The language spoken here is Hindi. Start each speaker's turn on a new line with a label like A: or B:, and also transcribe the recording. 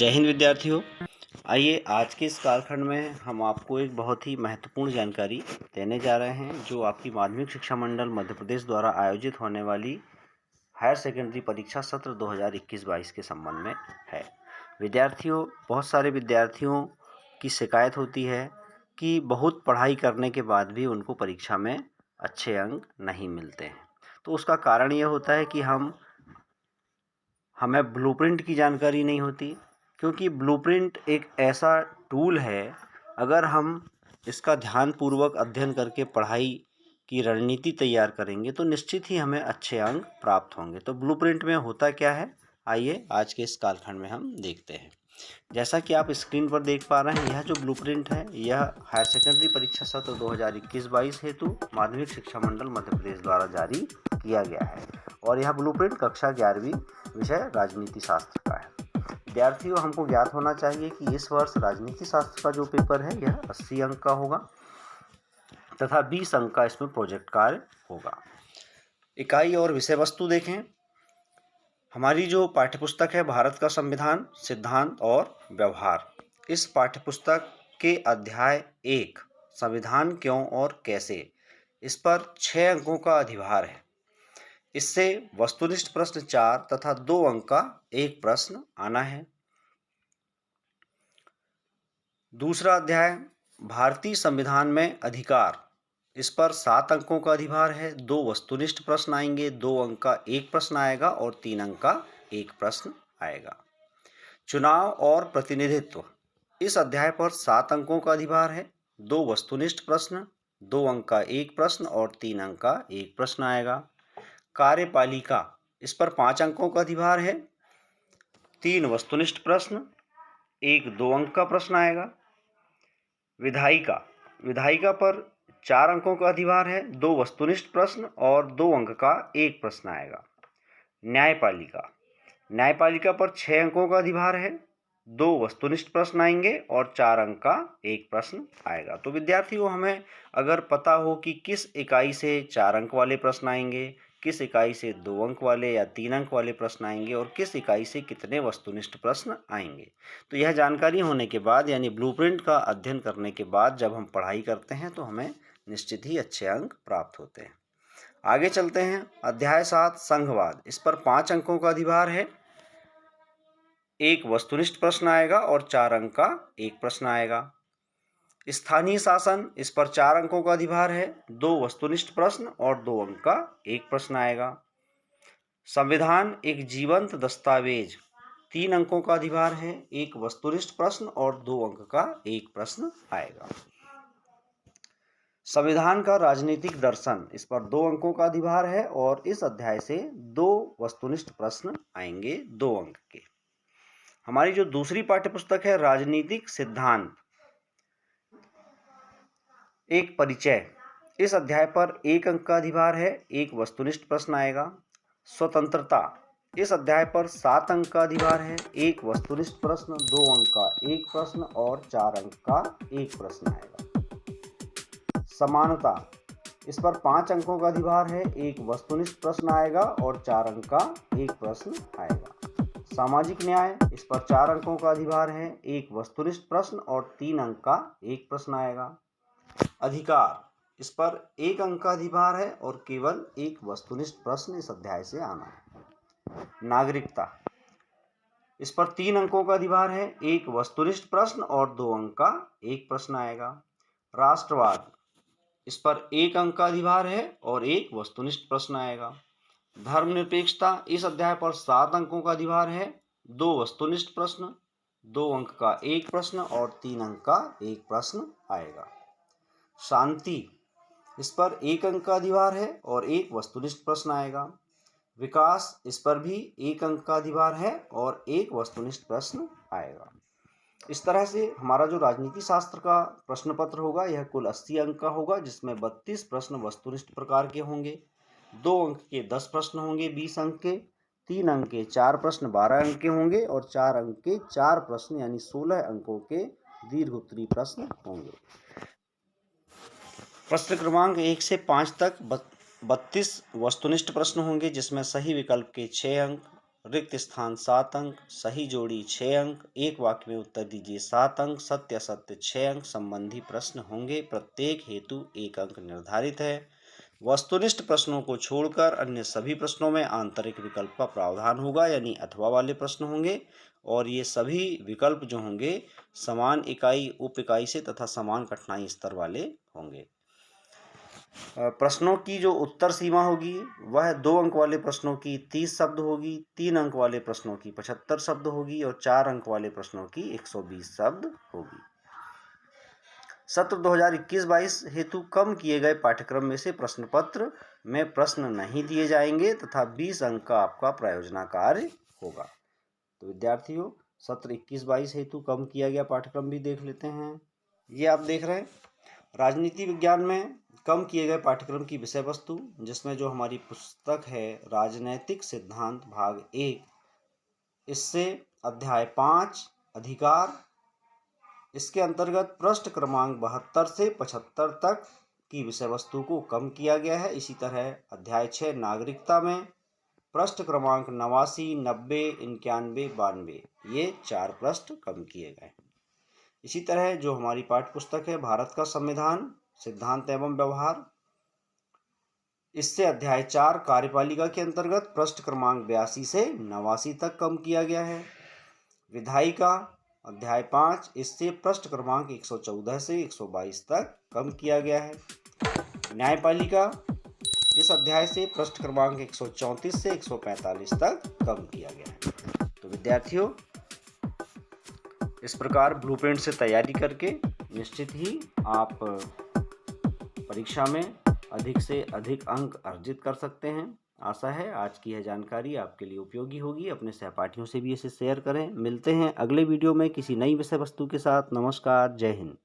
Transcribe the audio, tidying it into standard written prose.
A: जय हिंद विद्यार्थियों। आइए आज के इस कालखंड में हम आपको एक बहुत ही महत्वपूर्ण जानकारी देने जा रहे हैं जो आपकी माध्यमिक शिक्षा मंडल मध्य प्रदेश द्वारा आयोजित होने वाली हायर सेकेंडरी परीक्षा सत्र 2021-22 के संबंध में है। विद्यार्थियों, बहुत सारे विद्यार्थियों की शिकायत होती है कि बहुत पढ़ाई करने के बाद भी उनको परीक्षा में अच्छे अंक नहीं मिलते हैं। तो उसका कारण ये होता है कि हमें ब्लूप्रिंट की जानकारी नहीं होती, क्योंकि ब्लूप्रिंट एक ऐसा टूल है, अगर हम इसका ध्यानपूर्वक अध्ययन करके पढ़ाई की रणनीति तैयार करेंगे तो निश्चित ही हमें अच्छे अंक प्राप्त होंगे। तो ब्लूप्रिंट में होता क्या है, आइए आज के इस कालखंड में हम देखते हैं। जैसा कि आप स्क्रीन पर देख पा रहे हैं, यह जो ब्लूप्रिंट है यह हायर सेकेंडरी परीक्षा सत्र 2021-22 हेतु माध्यमिक शिक्षा मंडल मध्य प्रदेश द्वारा जारी किया गया है और यह ब्लूप्रिंट कक्षा 11वीं विषय राजनीति शास्त्र का है। विद्यार्थियों, हमको ज्ञात होना चाहिए कि इस वर्ष राजनीति शास्त्र का जो पेपर है यह 80 अंक का होगा तथा 20 अंक का इसमें प्रोजेक्ट कार्य होगा। इकाई और विषय वस्तु देखें। हमारी जो पाठ्यपुस्तक है भारत का संविधान, सिद्धांत और व्यवहार, इस पाठ्यपुस्तक के अध्याय 1 संविधान क्यों और कैसे, इस पर 6 अंकों का अधिभार है। इससे वस्तुनिष्ठ प्रश्न 4 तथा 2 अंक का एक प्रश्न आना है। दूसरा अध्याय भारतीय संविधान में अधिकार, इस पर 7 अंकों का अधिभार है। 2 वस्तुनिष्ठ प्रश्न आएंगे, 2 अंक का एक प्रश्न आएगा और 3 अंक का एक प्रश्न आएगा। चुनाव और प्रतिनिधित्व, इस अध्याय पर 7 अंकों का अधिभार है। 2 वस्तुनिष्ठ प्रश्न, 2 अंक का एक प्रश्न और 3 अंक का एक प्रश्न आएगा। कार्यपालिका, इस पर 5 अंकों का अधिभार है। 3 वस्तुनिष्ठ प्रश्न, 1 2 अंक का प्रश्न आएगा। विधायिका, विधायिका पर 4 अंकों का अधिभार है। 2 वस्तुनिष्ठ प्रश्न और 2 अंक का एक प्रश्न आएगा। न्यायपालिका, न्यायपालिका पर 6 अंकों का अधिभार है। 2 वस्तुनिष्ठ प्रश्न आएंगे और 4 अंक का एक प्रश्न आएगा। तो विद्यार्थियों, हमें अगर पता हो कि किस इकाई से 4 अंक वाले प्रश्न आएंगे, किस इकाई से 2 अंक वाले या 3 अंक वाले प्रश्न आएंगे और किस इकाई से कितने वस्तुनिष्ठ प्रश्न आएंगे, तो यह जानकारी होने के बाद यानी ब्लूप्रिंट का अध्ययन करने के बाद जब हम पढ़ाई करते हैं तो हमें निश्चित ही अच्छे अंक प्राप्त होते हैं। आगे चलते हैं। अध्याय 7 संघवाद, इस पर 5 अंकों का अधिभार है। 1 वस्तुनिष्ठ प्रश्न आएगा और 4 अंक का एक प्रश्न आएगा। स्थानीय शासन, इस पर 4 अंकों का अधिभार है। 2 वस्तुनिष्ठ प्रश्न और 2 अंक का एक प्रश्न आएगा। संविधान एक जीवंत दस्तावेज, 3 अंकों का अधिभार है। 1 वस्तुनिष्ठ प्रश्न और 2 अंक का एक प्रश्न आएगा। संविधान का राजनीतिक दर्शन, इस पर 2 अंकों का अधिभार है और इस अध्याय से 2 वस्तुनिष्ठ प्रश्न आएंगे 2 अंक के। हमारी जो दूसरी पाठ्यपुस्तक है राजनीतिक सिद्धांत, एक परिचय, इस अध्याय पर 1 अंक का अधिभार है। 1 वस्तुनिष्ठ प्रश्न आएगा। स्वतंत्रता, इस अध्याय पर 7 अंक का अधिभार है। 1 वस्तुनिष्ठ प्रश्न, 2 अंक का एक प्रश्न और 4 अंक का एक प्रश्न आएगा। समानता, इस पर 5 अंकों का अधिभार है। 1 वस्तुनिष्ठ प्रश्न आएगा और 4 अंक का एक प्रश्न आएगा। सामाजिक न्याय, इस पर 4 अंकों का अधिभार है। 1 वस्तुनिष्ठ प्रश्न और 3 अंक का एक प्रश्न आएगा। अधिकार, इस पर 1 अंक का अधिभार है और केवल 1 वस्तुनिष्ठ प्रश्न इस अध्याय से आना है। नागरिकता, इस पर 3 अंकों का अधिभार है। 1 वस्तुनिष्ठ प्रश्न और 2 अंक का एक प्रश्न आएगा। राष्ट्रवाद, इस पर 1 अंक का अधिभार है और 1 वस्तुनिष्ठ प्रश्न आएगा। धर्मनिरपेक्षता, इस अध्याय पर 7 अंकों का अधिभार है। 2 वस्तुनिष्ठ प्रश्न, 2 अंक का एक प्रश्न और 3 अंक का एक प्रश्न आएगा। शांति, इस पर 1 अंक का अधिभार है और 1 वस्तुनिष्ठ प्रश्न आएगा। विकास, इस पर भी 1 अंक का अधिभार है और 1 वस्तुनिष्ठ प्रश्न आएगा। इस तरह से हमारा जो राजनीति शास्त्र का प्रश्न पत्र होगा यह कुल 80 अंक का होगा, जिसमें 32 प्रश्न वस्तुनिष्ठ प्रकार के होंगे। 2 अंक के 10 प्रश्न होंगे 20 अंक के, 3 अंक के 4 प्रश्न 12 अंक के होंगे और 4 अंक के 4 प्रश्न यानी 16 अंकों के दीर्घ उत्तरीय प्रश्न होंगे। प्रश्न क्रमांक 1 से 5 तक 32 वस्तुनिष्ठ प्रश्न होंगे, जिसमें सही विकल्प के 6 अंक, रिक्त स्थान 7 अंक, सही जोड़ी 6 अंक, एक वाक्य में उत्तर दीजिए 7 अंक, सत्य असत्य 6 अंक संबंधी प्रश्न होंगे। प्रत्येक हेतु 1 अंक निर्धारित है। वस्तुनिष्ठ प्रश्नों को छोड़कर अन्य सभी प्रश्नों में आंतरिक विकल्प का प्रावधान होगा, यानी अथवा वाले प्रश्न होंगे और ये सभी विकल्प जो होंगे समान इकाई उप इकाई से तथा समान कठिनाई स्तर वाले होंगे। प्रश्नों की जो उत्तर सीमा होगी वह 2 अंक वाले प्रश्नों की 30 शब्द होगी, 3 अंक वाले प्रश्नों की 75 शब्द होगी और 4 अंक वाले प्रश्नों की 120 शब्द होगी। सत्र 2021-22 हेतु कम किए गए पाठ्यक्रम में से प्रश्न पत्र में प्रश्न नहीं दिए जाएंगे तथा 20 अंक का आपका प्रायोजना कार्य होगा। तो विद्यार्थियों, सत्र 21-22 हेतु कम किया गया पाठ्यक्रम भी देख लेते हैं। ये आप देख रहे हैं राजनीति विज्ञान में कम किए गए पाठ्यक्रम की विषय वस्तु, जिसमें जो हमारी पुस्तक है राजनैतिक सिद्धांत भाग 1, इससे अध्याय 5 अधिकार, इसके अंतर्गत पृष्ठ क्रमांक 72 से 75 तक की विषय वस्तु को कम किया गया है। इसी तरह अध्याय 6 नागरिकता में पृष्ठ क्रमांक 89, 90, 91, 92 ये 4 पृष्ठ कम किए गए। इसी तरह जो हमारी पाठ्य पुस्तक है भारत का संविधान सिद्धांत एवं व्यवहार, इससे अध्याय 4 कार्यपालिका के अंतर्गत पृष्ठ क्रमांक 82 से 89 तक कम किया गया है। विधायिका अध्याय 5, इससे पृष्ठ क्रमांक 114 से 122 तक कम किया गया है। न्यायपालिका इस अध्याय से पृष्ठ क्रमांक 134 से 145 तक कम किया गया है। तो विद्यार्थियों, इस प्रकार ब्लूप्रिंट से तैयारी करके निश्चित ही आप परीक्षा में अधिक से अधिक अंक अर्जित कर सकते हैं। आशा है आज की यह जानकारी आपके लिए उपयोगी होगी। अपने सहपाठियों से भी इसे शेयर करें। मिलते हैं अगले वीडियो में किसी नई विषय वस्तु के साथ। नमस्कार, जय हिंद।